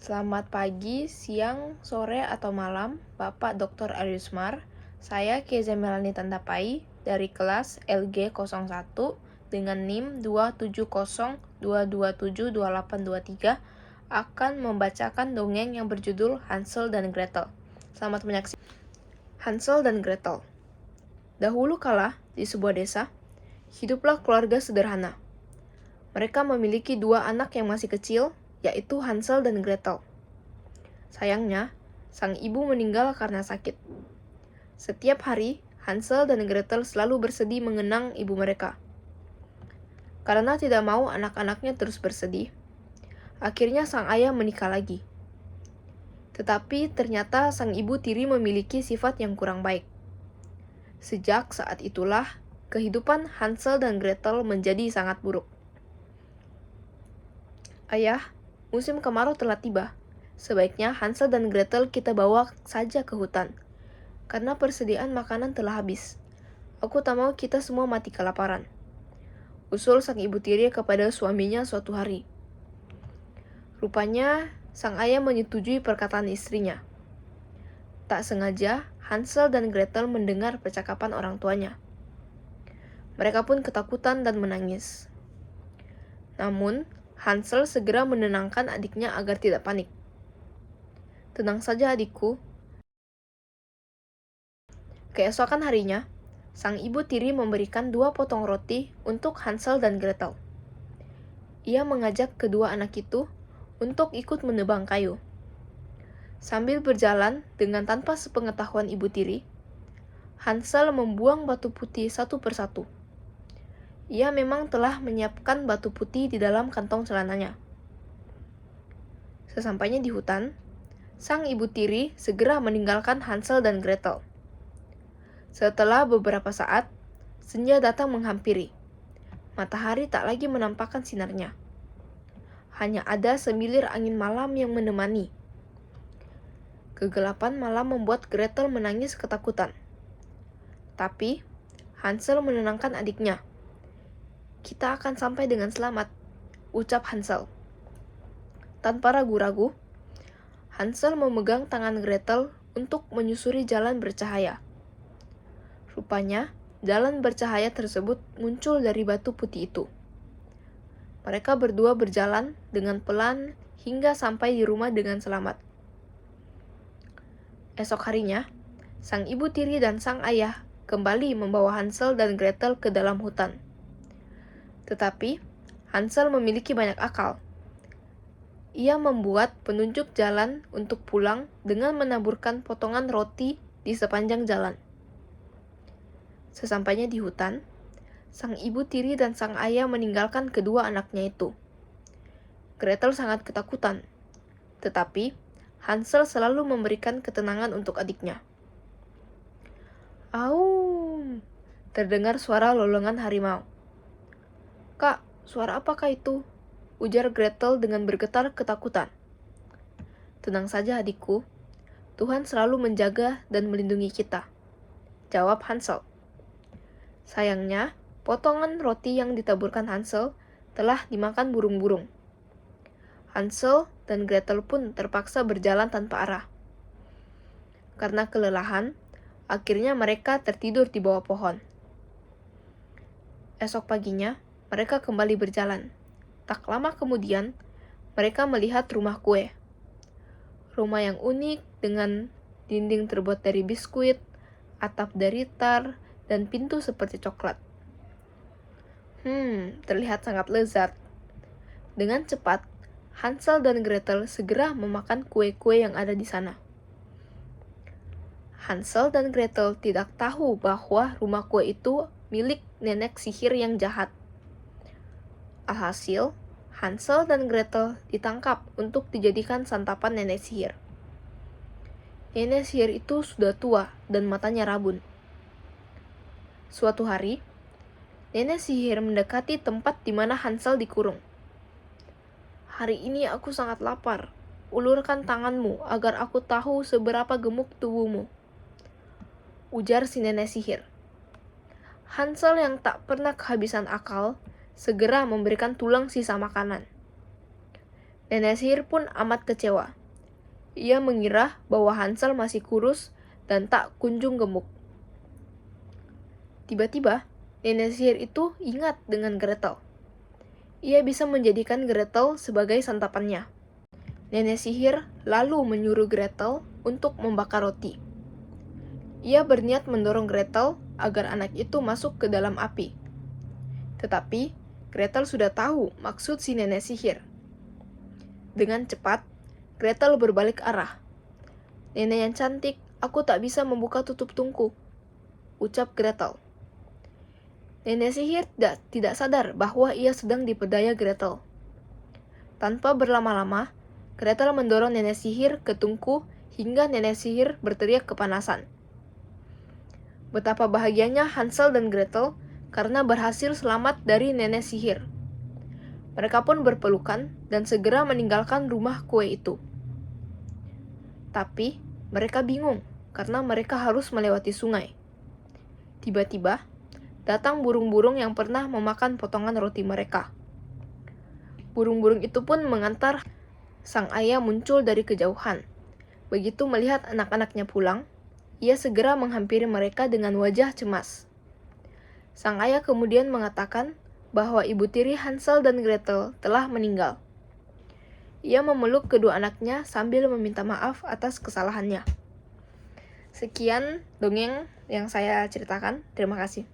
Selamat pagi, siang, sore, atau malam, Bapak Dr. Arismar. Saya Keza Melani Tantapai dari kelas LG01 dengan NIM 27022272823 akan membacakan dongeng yang berjudul Hansel dan Gretel. Selamat menyaksikan. Hansel dan Gretel. Dahulu kala, di sebuah desa, hiduplah keluarga sederhana. Mereka memiliki dua anak yang masih kecil, yaitu Hansel dan Gretel. Sayangnya, sang ibu meninggal karena sakit. Setiap hari, Hansel dan Gretel selalu bersedih mengenang ibu mereka. Karena tidak mau anak-anaknya terus bersedih, akhirnya sang ayah menikah lagi. Tetapi ternyata sang ibu tiri memiliki sifat yang kurang baik. Sejak saat itulah, kehidupan Hansel dan Gretel menjadi sangat buruk. Ayah, musim kemarau telah tiba. Sebaiknya Hansel dan Gretel kita bawa saja ke hutan, karena persediaan makanan telah habis. Aku tak mau kita semua mati kelaparan. Usul sang ibu tiri kepada suaminya suatu hari. Rupanya, sang ayah menyetujui perkataan istrinya. Tak sengaja, Hansel dan Gretel mendengar percakapan orang tuanya. Mereka pun ketakutan dan menangis. Namun, Hansel segera menenangkan adiknya agar tidak panik. Tenang saja adikku. Keesokan harinya, sang ibu tiri memberikan 2 potong roti untuk Hansel dan Gretel. Ia mengajak kedua anak itu untuk ikut menebang kayu. Sambil berjalan dengan tanpa sepengetahuan ibu tiri, Hansel membuang batu putih satu persatu. Ia memang telah menyiapkan batu putih di dalam kantong celananya. Sesampainya di hutan, sang ibu tiri segera meninggalkan Hansel dan Gretel. Setelah beberapa saat, senja datang menghampiri. Matahari tak lagi menampakkan sinarnya. Hanya ada semilir angin malam yang menemani. Kegelapan malam membuat Gretel menangis ketakutan. Tapi, Hansel menenangkan adiknya. Kita akan sampai dengan selamat, ucap Hansel. Tanpa ragu-ragu, Hansel memegang tangan Gretel untuk menyusuri jalan bercahaya. Rupanya, jalan bercahaya tersebut muncul dari batu putih itu. Mereka berdua berjalan dengan pelan hingga sampai di rumah dengan selamat. Esok harinya, sang ibu tiri dan sang ayah kembali membawa Hansel dan Gretel ke dalam hutan. Tetapi, Hansel memiliki banyak akal. Ia membuat penunjuk jalan untuk pulang dengan menaburkan potongan roti di sepanjang jalan. Sesampainya di hutan, sang ibu tiri dan sang ayah meninggalkan kedua anaknya itu. Gretel sangat ketakutan, tetapi Hansel selalu memberikan ketenangan untuk adiknya. Aum! Terdengar suara lolongan harimau. Kak, suara apakah itu? Ujar Gretel dengan bergetar ketakutan. Tenang saja adikku, Tuhan selalu menjaga dan melindungi kita, jawab Hansel. Sayangnya, potongan roti yang ditaburkan Hansel telah dimakan burung-burung. Hansel dan Gretel pun terpaksa berjalan tanpa arah. Karena kelelahan, akhirnya mereka tertidur di bawah pohon. Esok paginya, mereka kembali berjalan. Tak lama kemudian, mereka melihat rumah kue. Rumah yang unik dengan dinding terbuat dari biskuit, atap dari tar, dan pintu seperti coklat. Terlihat sangat lezat. Dengan cepat, Hansel dan Gretel segera memakan kue-kue yang ada di sana. Hansel dan Gretel tidak tahu bahwa rumah kue itu milik nenek sihir yang jahat. Alhasil, Hansel dan Gretel ditangkap untuk dijadikan santapan nenek sihir. Nenek sihir itu sudah tua dan matanya rabun. Suatu hari, nenek sihir mendekati tempat di mana Hansel dikurung. Hari ini aku sangat lapar. Ulurkan tanganmu agar aku tahu seberapa gemuk tubuhmu, ujar si nenek sihir. Hansel yang tak pernah kehabisan akal segera memberikan tulang sisa makanan. Nenek sihir pun amat kecewa. Ia mengira bahwa Hansel masih kurus dan tak kunjung gemuk. Tiba-tiba, nenek sihir itu ingat dengan Gretel. Ia bisa menjadikan Gretel sebagai santapannya. Nenek sihir lalu menyuruh Gretel untuk membakar roti. Ia berniat mendorong Gretel agar anak itu masuk ke dalam api. Tetapi, Gretel sudah tahu maksud si nenek sihir. Dengan cepat, Gretel berbalik arah. "Nenek yang cantik, aku tak bisa membuka tutup tungku," ucap Gretel. Nenek sihir tidak sadar bahwa ia sedang diperdaya Gretel. Tanpa berlama-lama, Gretel mendorong nenek sihir ke tungku hingga nenek sihir berteriak kepanasan. Betapa bahagianya Hansel dan Gretel karena berhasil selamat dari nenek sihir. Mereka pun berpelukan dan segera meninggalkan rumah kue itu. Tapi, mereka bingung karena mereka harus melewati sungai. Tiba-tiba, datang burung-burung yang pernah memakan potongan roti mereka. Burung-burung itu pun mengantar sang ayah muncul dari kejauhan. Begitu melihat anak-anaknya pulang, ia segera menghampiri mereka dengan wajah cemas. Sang ayah kemudian mengatakan bahwa ibu tiri Hansel dan Gretel telah meninggal. Ia memeluk kedua anaknya sambil meminta maaf atas kesalahannya. Sekian dongeng yang saya ceritakan. Terima kasih.